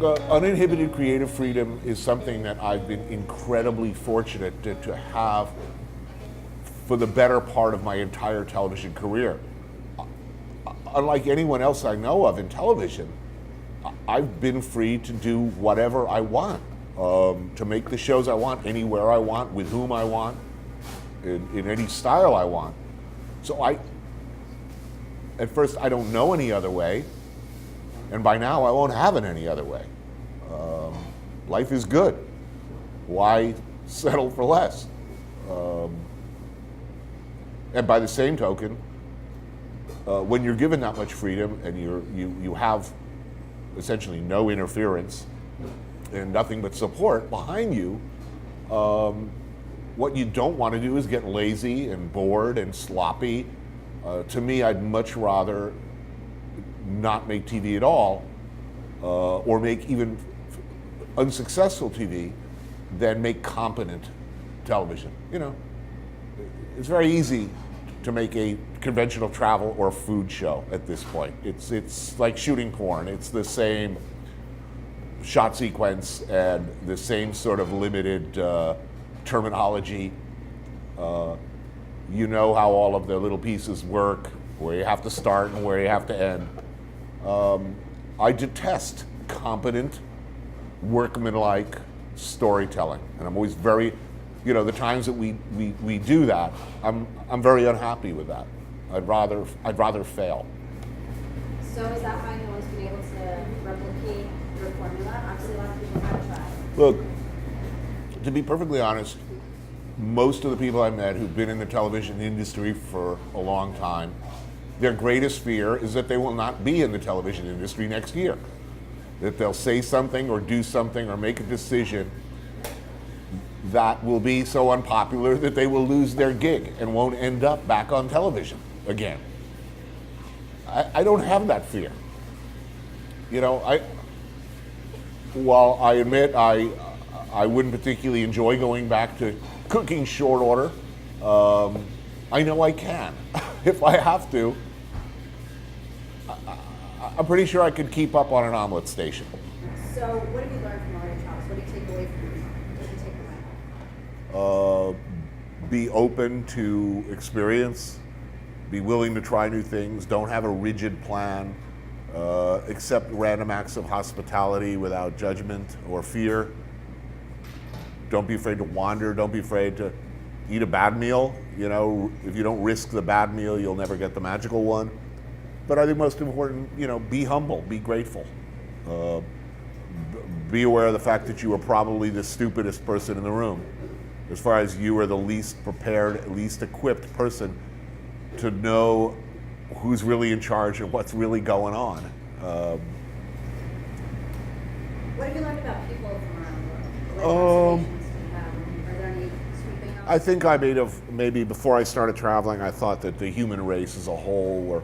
Uninhibited creative freedom is something that I've been incredibly fortunate to have for the better part of my entire television career. Unlike anyone else I know of in television, I've been free to do whatever I want, to make the shows I want, anywhere I want, with whom I want, in any style I want. So at first I don't know any other way, and by now I won't have it any other way. Life is good. Why settle for less? And by the same token, when you're given that much freedom and you have essentially no interference and nothing but support behind you, what you don't want to do is get lazy and bored and sloppy. To me, I'd much rather not make TV at all, or make even unsuccessful TV, than make competent television. You know, it's very easy to make a conventional travel or food show at this point. It's like shooting porn. It's the same shot sequence and the same sort of limited terminology. You know how all of the little pieces work, where you have to start and where you have to end. I detest competent, workmanlike storytelling, and I'm always very, the times that we do that, I'm very unhappy with that. I'd rather fail. So is that why no one's been able to replicate your formula? Obviously, a lot of people have tried. Look, to be perfectly honest, most of the people I met who've been in the television industry for a long time, their greatest fear is that they will not be in the television industry next year. That they'll say something or do something or make a decision that will be so unpopular that they will lose their gig and won't end up back on television again. I don't have that fear. While I admit I wouldn't particularly enjoy going back to cooking short order, I know I can. If I have to, I'm pretty sure I could keep up on an omelet station. So what have you learned from all your travels? What do you take away from this? What do you take away? Be open to experience, be willing to try new things, don't have a rigid plan, accept random acts of hospitality without judgment or fear. Don't be afraid to wander, don't be afraid to eat a bad meal. If you don't risk the bad meal, you'll never get the magical one. But I think most important, be humble, be grateful. Be aware of the fact that you are probably the stupidest person in the room. As far as you are the least prepared, least equipped person to know who's really in charge and what's really going on. What have you learned about people from around the world? What observations do you have? Are there any sweeping I think maybe before I started traveling, I thought that the human race as a whole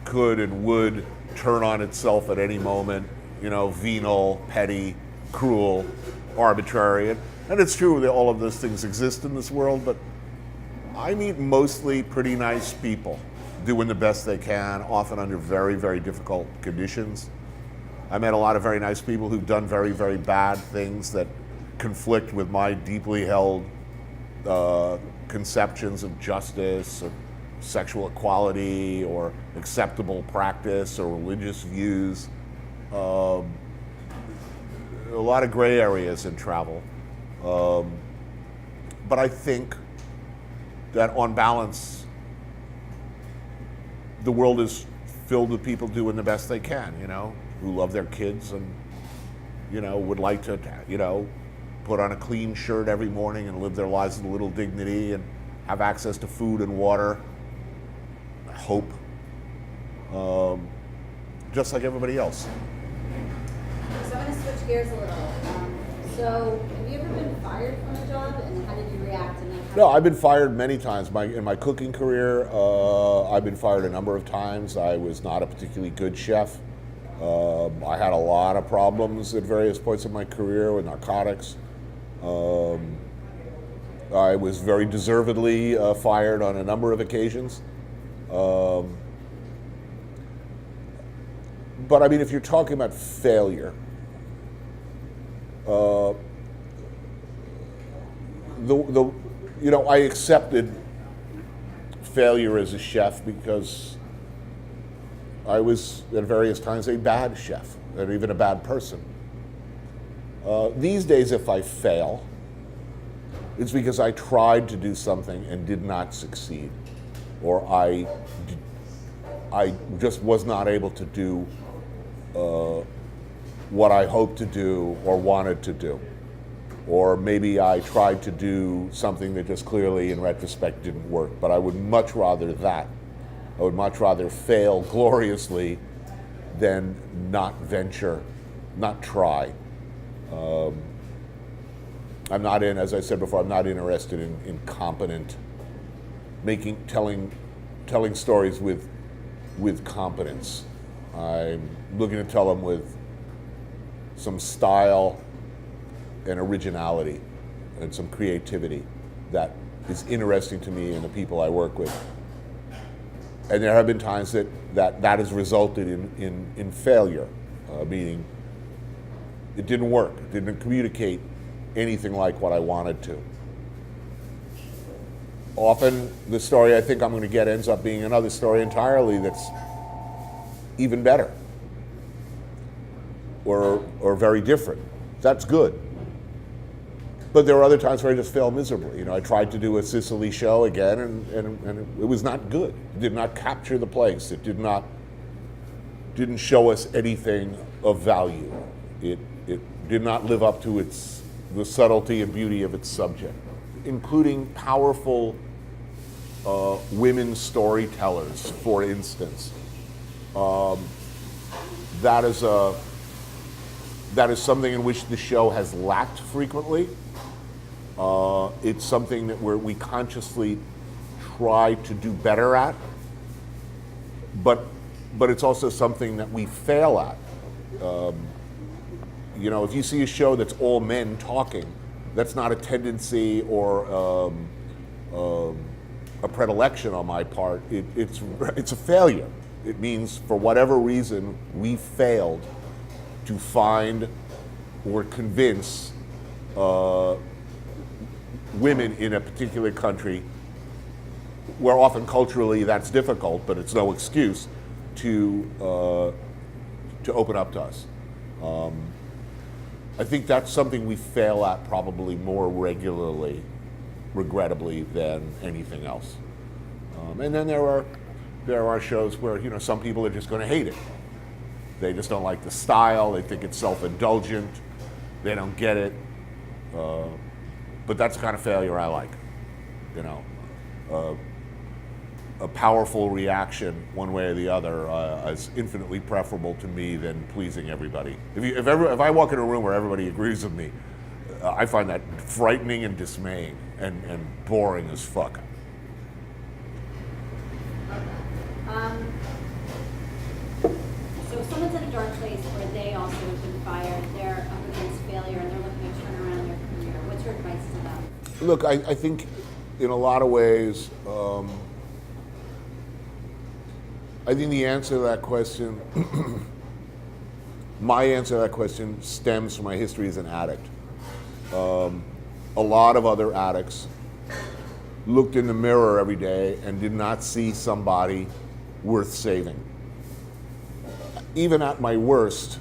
could and would turn on itself at any moment, venal, petty, cruel, arbitrary. And it's true that all of those things exist in this world, but I meet mostly pretty nice people doing the best they can, often under very, very difficult conditions. I met a lot of very nice people who've done very, very bad things that conflict with my deeply held conceptions of justice or sexual equality or acceptable practice or religious views. A lot of gray areas in travel. But I think that on balance, the world is filled with people doing the best they can, who love their kids and, would like to, put on a clean shirt every morning and live their lives with a little dignity and have access to food and water, hope, just like everybody else. So I'm going to switch gears a little. So have you ever been fired from a job, and how did you react? No, I've been fired many times. In my cooking career, I've been fired a number of times. I was not a particularly good chef. I had a lot of problems at various points of my career with narcotics. I was very deservedly fired on a number of occasions. But I mean, if you're talking about failure, I accepted failure as a chef because I was at various times a bad chef, and even a bad person. These days, if I fail, it's because I tried to do something and did not succeed, or I just was not able to do what I hoped to do or wanted to do. Or maybe I tried to do something that just clearly, in retrospect, didn't work. But I would much rather that. I would much rather fail gloriously than not venture, not try. I'm not as I said before, I'm not interested in competent, telling stories with competence. I'm looking to tell them with some style and originality and some creativity that is interesting to me and the people I work with. And there have been times that has resulted in failure, meaning it didn't work, it didn't communicate anything like what I wanted to. Often the story I think I'm going to get ends up being another story entirely that's even better or very different. That's good. But there were other times where I just failed miserably. I tried to do a Sicily show again, and it was not good. It did not capture the place. It didn't show us anything of value. It did not live up to the subtlety and beauty of its subject, including powerful women storytellers, for instance. That is something in which the show has lacked frequently. It's something that we consciously try to do better at, but it's also something that we fail at. If you see a show that's all men talking, that's not a tendency or a predilection on my part. It's a failure. It means, for whatever reason, we failed to find or convince women in a particular country, where often culturally that's difficult, but it's no excuse, to open up to us. I think that's something we fail at probably more regularly, regrettably, than anything else. And then there are shows where some people are just going to hate it. They just don't like the style. They think it's self-indulgent. They don't get it. But that's the kind of failure I like. A powerful reaction, one way or the other, is infinitely preferable to me than pleasing everybody. If I walk in a room where everybody agrees with me, I find that frightening and dismaying and boring as fuck. So if someone's in a dark place where they also have been fired, they're up against failure and they're looking to turn around their career, what's your advice to them? Look, I think in a lot of ways, I think the answer to that question, my answer to that question stems from my history as an addict. A lot of other addicts looked in the mirror every day and did not see somebody worth saving. Even at my worst,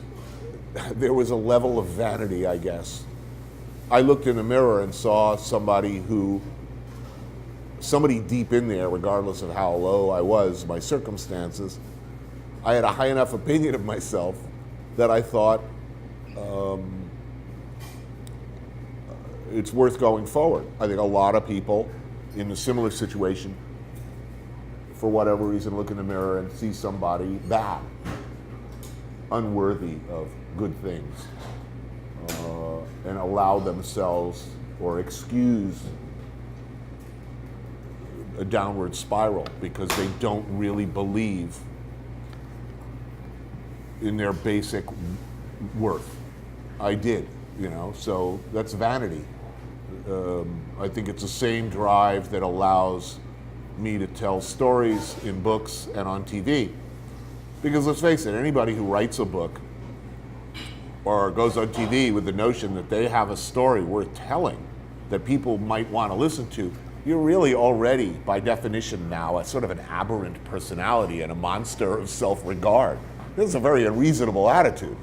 there was a level of vanity, I guess. I looked in the mirror and saw somebody deep in there, regardless of how low I was, my circumstances. I had a high enough opinion of myself that I thought it's worth going forward. I think a lot of people in a similar situation, for whatever reason, look in the mirror and see somebody bad, unworthy of good things, and allow themselves or excuse a downward spiral because they don't really believe in their basic worth. I did, so that's vanity. I think it's the same drive that allows me to tell stories in books and on TV. Because let's face it, anybody who writes a book or goes on TV with the notion that they have a story worth telling that people might want to listen to, you're really already, by definition now, a sort of an aberrant personality and a monster of self-regard. This is a very unreasonable attitude.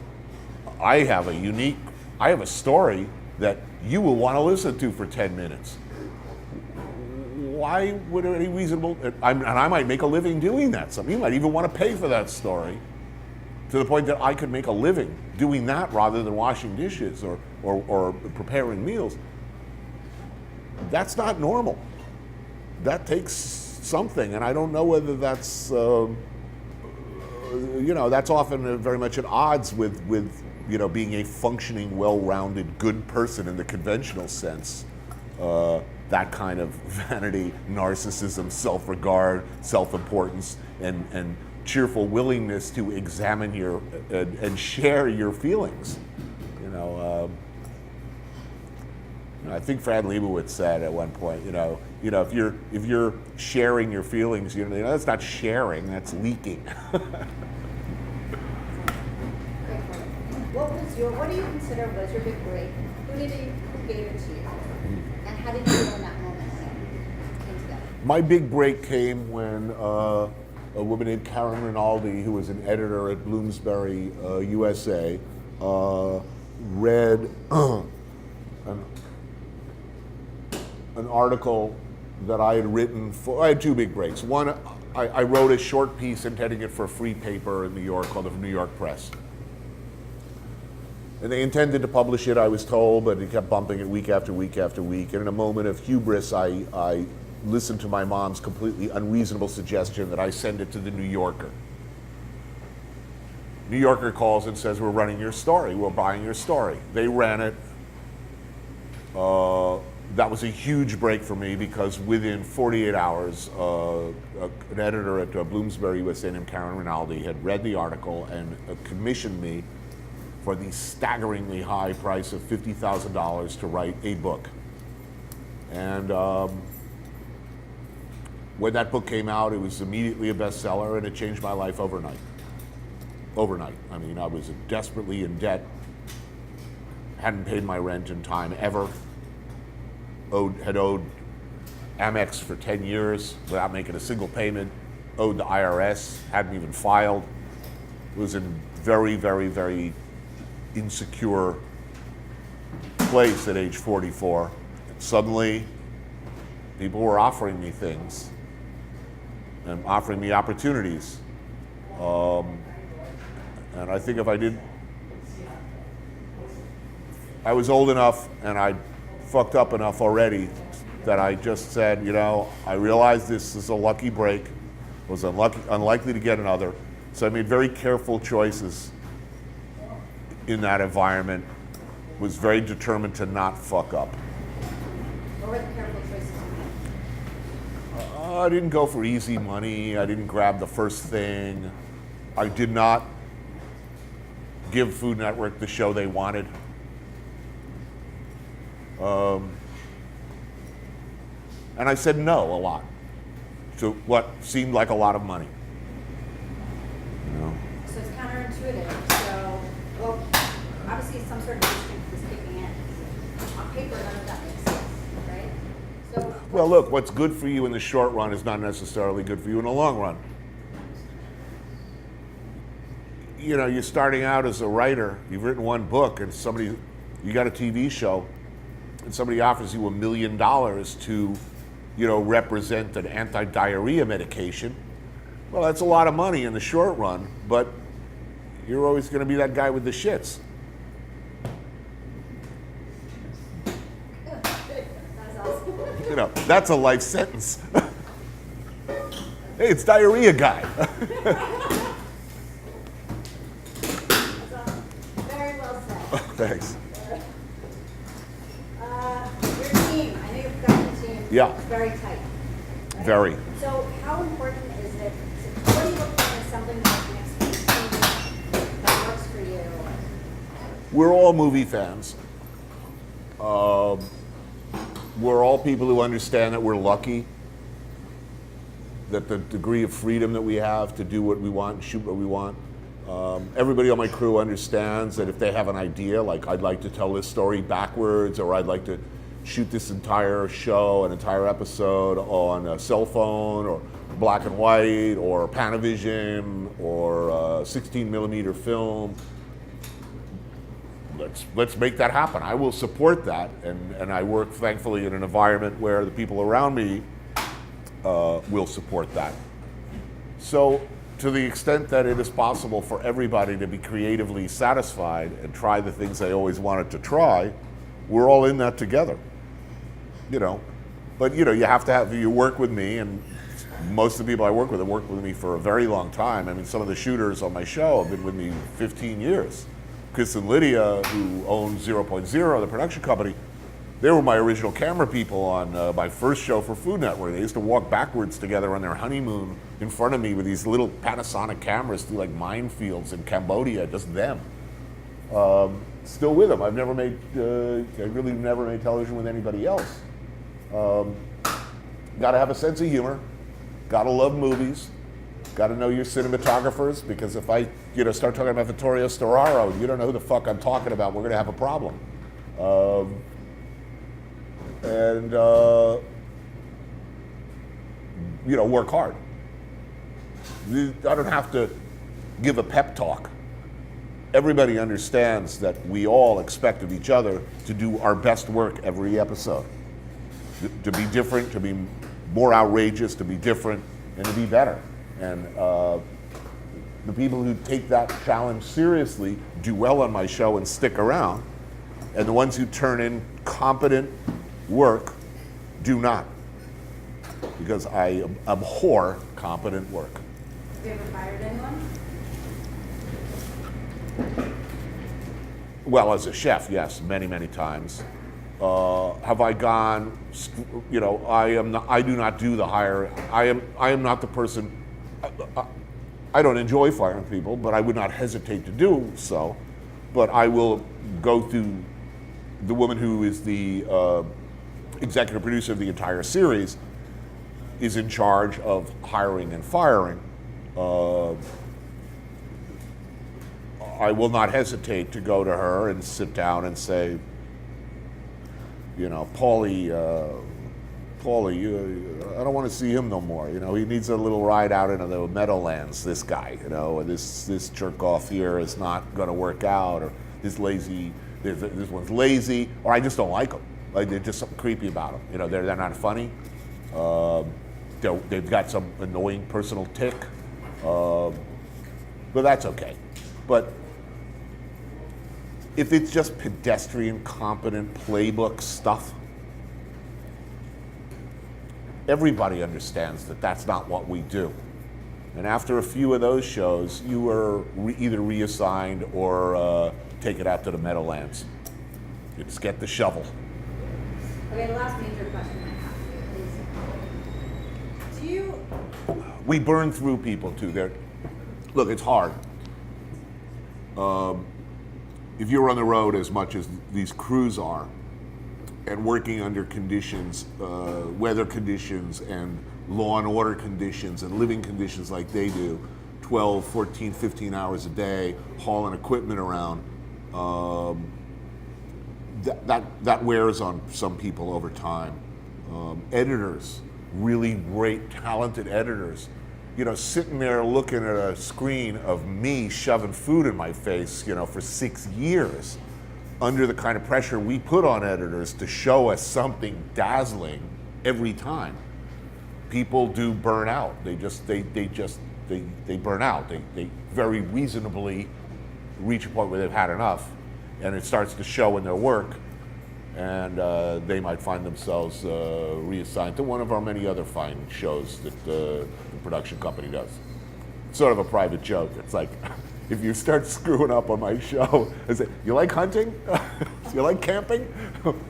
I have a story that you will want to listen to for 10 minutes. Why would any reasonable, and I might make a living doing that. Some of you might even want to pay for that story, to the point that I could make a living doing that rather than washing dishes or preparing meals. That's not normal. That takes something, and I don't know whether that's, that's often very much at odds with being a functioning, well-rounded, good person in the conventional sense. That kind of vanity, narcissism, self-regard, self-importance, and cheerful willingness to examine and share your feelings. I think Fran Lebowitz said at one point, if you're sharing your feelings, that's not sharing, that's leaking. What do you consider was your big break? Who gave it to you? And how did you feel in that moment when it came together? My big break came when a woman named Karen Rinaldi, who was an editor at Bloomsbury, USA, read an article that I had written I had two big breaks. One, I wrote a short piece intending it for a free paper in New York called the New York Press. And they intended to publish it, I was told, but they kept bumping it week after week after week. And in a moment of hubris, I listened to my mom's completely unreasonable suggestion that I send it to the New Yorker. New Yorker calls and says, we're running your story, we're buying your story. They ran it. That was a huge break for me because within 48 hours, an editor at Bloomsbury USA named Karen Rinaldi had read the article and commissioned me for the staggeringly high price of $50,000 to write a book. And when that book came out, it was immediately a bestseller, and it changed my life overnight. Overnight. I mean, I was desperately in debt, hadn't paid my rent in time ever, had owed Amex for 10 years without making a single payment, owed the IRS, hadn't even filed, was in very, very, very insecure place at age 44. And suddenly, people were offering me things and offering me opportunities. And I think if I was old enough and I fucked up enough already that I just said, I realized this is a lucky break, was unlikely to get another. So I made very careful choices in that environment, was very determined to not fuck up. What were the careful choices you made? I didn't go for easy money. I didn't grab the first thing. I did not give Food Network the show they wanted. And I said no a lot to what seemed like a lot of money. So it's counterintuitive. So, well, obviously some sort of instinct was kicking in. On paper, none of that makes sense, right? So, Well, look, what's good for you in the short run is not necessarily good for you in the long run. You're starting out as a writer, you've written one book, and you got a TV show, and somebody offers you $1 million to, represent an anti-diarrhea medication. Well, that's a lot of money in the short run, but you're always going to be that guy with the shits. that's awesome. That's a life sentence. Hey, it's diarrhea guy. Very well said. Thanks. Your team, I know you've got the team. Yeah. It's very tight. Right? Very. So how important is it, what do you look for in something like an experience that works for you? We're all movie fans. We're all people who understand that we're lucky that the degree of freedom that we have to do what we want and shoot what we want. Everybody on my crew understands that if they have an idea, like I'd like to tell this story backwards, or I'd like to shoot this entire show, an entire episode on a cell phone, or black and white, or Panavision, or 16 millimeter film, let's make that happen. I will support that, and I work thankfully in an environment where the people around me will support that. So to the extent that it is possible for everybody to be creatively satisfied and try the things they always wanted to try, we're all in that together, But you have to have, you work with me, and most of the people I work with have worked with me for a very long time. I mean, some of the shooters on my show have been with me 15 years. Chris and Lydia, who own 0.0, the production company, they were my original camera people on my first show for Food Network. They used to walk backwards together on their honeymoon in front of me with these little Panasonic cameras through like minefields in Cambodia, just them. Still with them. I really never made television with anybody else. Got to have a sense of humor. Got to love movies. Got to know your cinematographers, because if I start talking about Vittorio Storaro, you don't know who the fuck I'm talking about, we're going to have a problem. Work hard. I don't have to give a pep talk. Everybody understands that we all expect of each other to do our best work every episode. To be different, to be more outrageous, to be different, and to be better. And the people who take that challenge seriously do well on my show and stick around. And the ones who turn in competent work do not. Because I abhor competent work. Have you ever fired anyone? Well, as a chef, yes, many, many times. Have I gone? I do not do the hire. I am not the person. I don't enjoy firing people, but I would not hesitate to do so. But I will go through the woman who is the executive producer of the entire series, is in charge of hiring and firing. I will not hesitate to go to her and sit down and say, Paulie, I don't want to see him no more. He needs a little ride out into the Meadowlands, this guy, or this jerk off here is not going to work out, or this one's lazy, or I just don't like them. Like, there's just something creepy about them. They're not funny. They've got some annoying personal tick, but that's okay. But if it's just pedestrian, competent playbook stuff, everybody understands that that's not what we do. And after a few of those shows, you are either reassigned or take it out to the Meadowlands. You just get the shovel. Okay, the last major question I have is, do you... We burn through people too. Look, it's hard. If you're on the road as much as these crews are, and working under conditions, weather conditions and law and order conditions and living conditions like they do, 12, 14, 15 hours a day, hauling equipment around, that wears on some people over time. Editors, really great, talented editors, sitting there looking at a screen of me shoving food in my face, for 6 years, under the kind of pressure we put on editors to show us something dazzling every time. People do burn out. They burn out. They very reasonably reach a point where they've had enough, and it starts to show in their work, and they might find themselves reassigned to one of our many other fine shows that the production company does. It's sort of a private joke. It's like, if you start screwing up on my show and say, you like hunting? You like camping? That's awesome.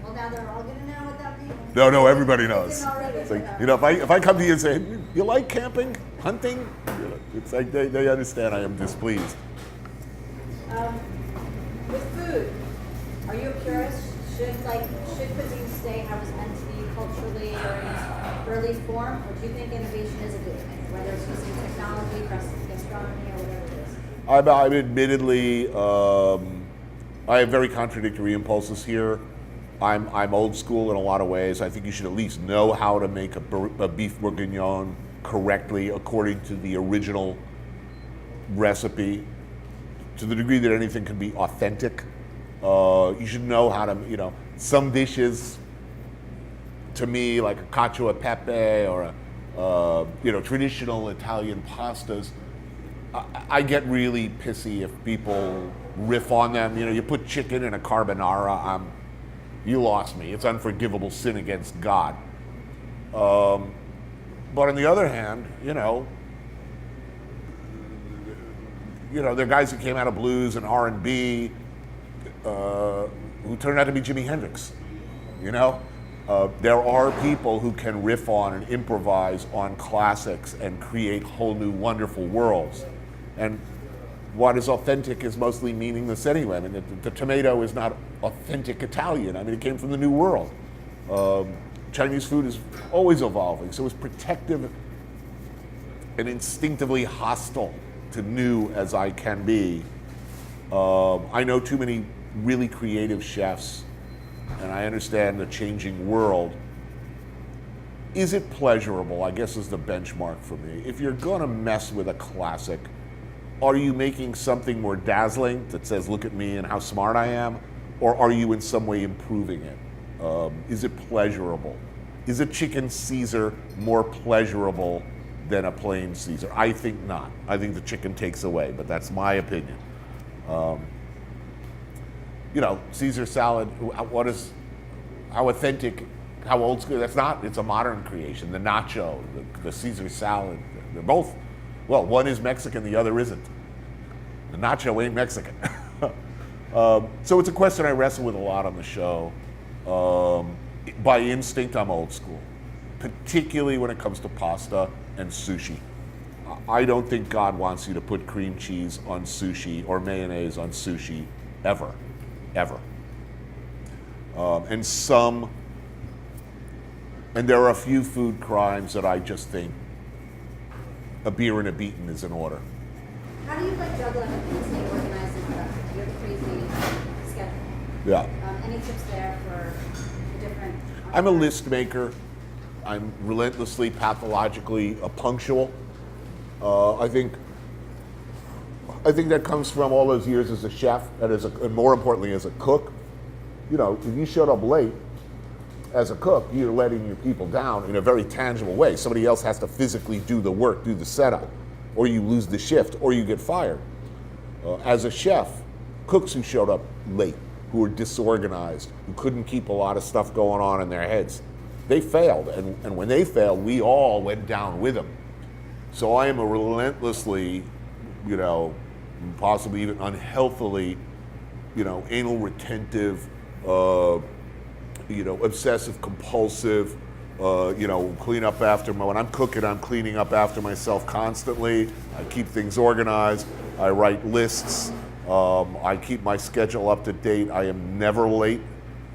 Well, now they're all going to know what that means. No, everybody knows. It's already It's like, if I come to you and say, you like camping, hunting? It's like they understand I am displeased. With food, are you a purist? Should cuisine stay how it's meant to be culturally, or early form, or do you think innovation is a good thing, whether it's using technology, gastronomy, or whatever it is? I'm admittedly, I have very contradictory impulses here. I'm old school in a lot of ways. I think you should at least know how to make a beef bourguignon correctly according to the original recipe, to the degree that anything can be authentic. You should know how to, some dishes, to me, like a cacio e pepe or traditional Italian pastas, I get really pissy if people riff on them. You put chicken in a carbonara, you lost me. It's unforgivable sin against God. But on the other hand, there are guys who came out of blues and R&B who turned out to be Jimi Hendrix. There are people who can riff on and improvise on classics and create whole new wonderful worlds. And what is authentic is mostly meaningless anyway. I mean, the tomato is not authentic Italian. I mean, it came from the New World. Chinese food is always evolving, so it's protective and instinctively hostile to new as I can be. I know too many really creative chefs, and I understand the changing world. Is it pleasurable, I guess, is the benchmark for me. If you're gonna mess with a classic, are you making something more dazzling that says, look at me and how smart I am? Or are you in some way improving it? Is it pleasurable? Is a chicken Caesar more pleasurable than a plain Caesar? I think not. I think the chicken takes away, but that's my opinion. Caesar salad, how authentic, how old school, that's not, it's a modern creation. The nacho, the Caesar salad, they're both, well, one is Mexican, the other isn't. The nacho ain't Mexican. So it's a question I wrestle with a lot on the show. By instinct, I'm old school, particularly when it comes to pasta and sushi. I don't think God wants you to put cream cheese on sushi or mayonnaise on sushi, ever. And there are a few food crimes that I just think a beer and a beaten is in order. How do you juggle everything and stay organized and productive? You have a crazy schedule. Yeah. Any tips there for the different? I'm a list maker. I'm relentlessly, pathologically punctual. I think that comes from all those years as a chef and more importantly as a cook. If you showed up late as a cook, you're letting your people down in a very tangible way. Somebody else has to physically do the work, do the setup, or you lose the shift, or you get fired. As a chef, cooks who showed up late, who were disorganized, who couldn't keep a lot of stuff going on in their heads, they failed. And when they failed, we all went down with them. So I am a relentlessly, possibly even unhealthily, anal retentive, obsessive compulsive, clean up after when I'm cooking, I'm cleaning up after myself constantly. I keep things organized. I write lists. I keep my schedule up to date. I am never late.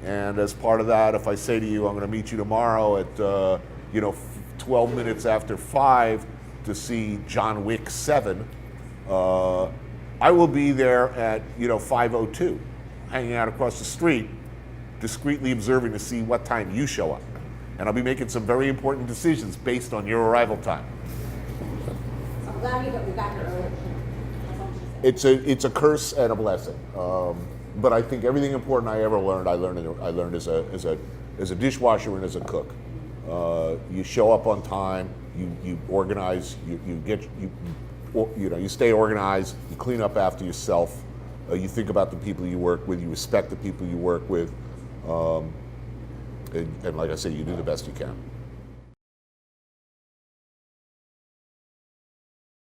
And as part of that, if I say to you, I'm going to meet you tomorrow at, 12 minutes after 5 to see John Wick 7, I will be there at, 5:02, hanging out across the street, discreetly observing to see what time you show up. And I'll be making some very important decisions based on your arrival time. So I'm glad we got here early. That's all she said. It's a curse and a blessing. But I think everything important I ever learned, I learned as a dishwasher and as a cook. You show up on time. You organize. You stay organized. You clean up after yourself. You think about the people you work with. You respect the people you work with. And like I say, you do the best you can.